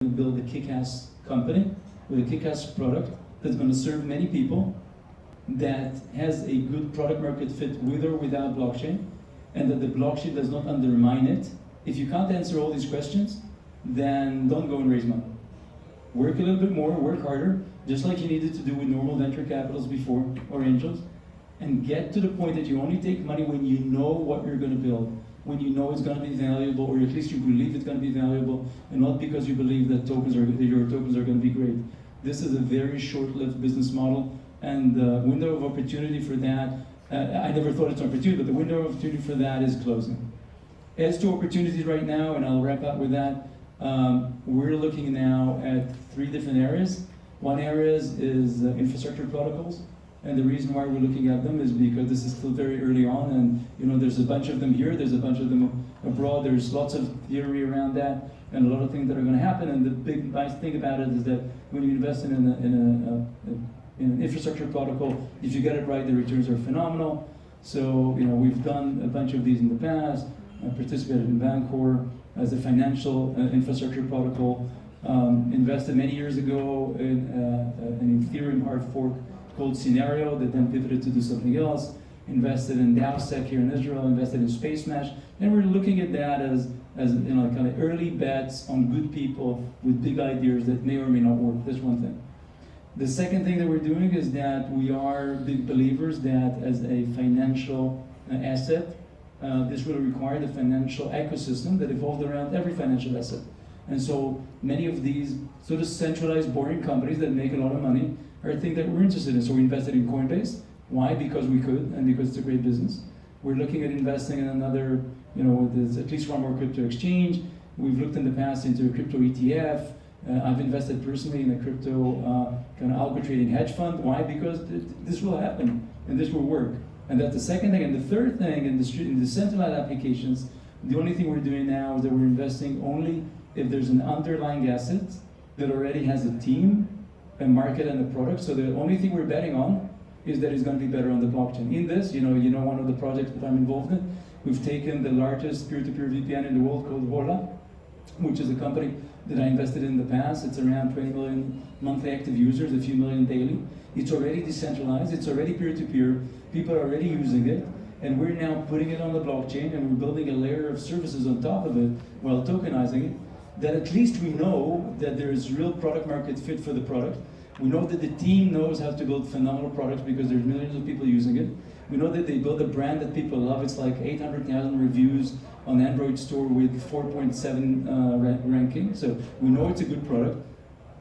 to build a kick-ass company with a kick-ass product that's going to serve many people, that has a good product market fit with or without blockchain, and that the blockchain does not undermine it. If you can't answer all these questions, then don't go and raise money. Work a little bit more, work harder, just like you needed to do with normal venture capitals before, or angels, and get to the point that you only take money when you know what you're going to build, when you know it's going to be valuable, or at least you believe it's going to be valuable, and not because you believe that your tokens are going to be great. This is a very short-lived business model, and the window of opportunity for that, I never thought it's an opportunity, but the window of opportunity for that is closing. As to opportunities right now, and I'll wrap up with that, we're looking now at 3 different areas. One area is infrastructure protocols, and the reason why we're looking at them is because this is still very early on, and there's a bunch of them here, there's a bunch of them abroad, there's lots of theory around that, and a lot of things that are going to happen. And the big nice thing about it is that when you invest in an infrastructure protocol, if you get it right, the returns are phenomenal. So we've done a bunch of these in the past. I participated in Vancouver as a financial infrastructure protocol. Invested many years ago in an Ethereum hard fork called Scenario that then pivoted to do something else. Invested in DAOSec here in Israel. Invested in Space Mesh, and we're looking at that as kind of early bets on good people with big ideas that may or may not work. That's one thing. The second thing that we're doing is that we are big believers that as a financial asset, this will require the financial ecosystem that evolved around every financial asset. And so many of these sort of centralized, boring companies that make a lot of money are things that we're interested in. So we invested in Coinbase. Why? Because we could, and because it's a great business. We're looking at investing in another, there's at least one more crypto exchange. We've looked in the past into a crypto ETF. I've invested personally in a crypto kind of algo trading hedge fund. Why? Because this will happen, and this will work. And that's the second thing. And the third thing, in the decentralized applications, the only thing we're doing now is that we're investing only if there's an underlying asset that already has a team, a market, and a product. So the only thing we're betting on is that it's going to be better on the blockchain. In this, one of the projects that I'm involved in, we've taken the largest peer-to-peer VPN in the world called Vola, which is a company that I invested in the past. It's around 20 million monthly active users, a few million daily. It's already decentralized, it's already peer-to-peer, people are already using it, and we're now putting it on the blockchain, and we're building a layer of services on top of it while tokenizing it, that at least we know that there's real product market fit for the product. We know that the team knows how to build phenomenal products because there's millions of people using it. We know that they build a brand that people love. It's like 800,000 reviews on Android store with 4.7 ranking. So we know it's a good product.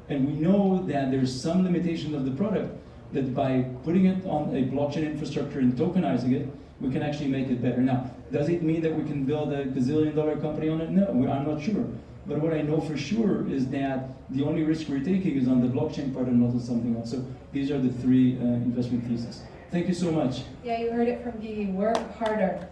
And we know that there's some limitation of the product that by putting it on a blockchain infrastructure and tokenizing it, we can actually make it better. Now, does it mean that we can build a gazillion-dollar company on it? No, I'm not sure. But what I know for sure is that the only risk we're taking is on the blockchain part and not on something else. So these are the 3 investment theses. Thank you so much. Yeah, you heard it from Gigi. Work harder.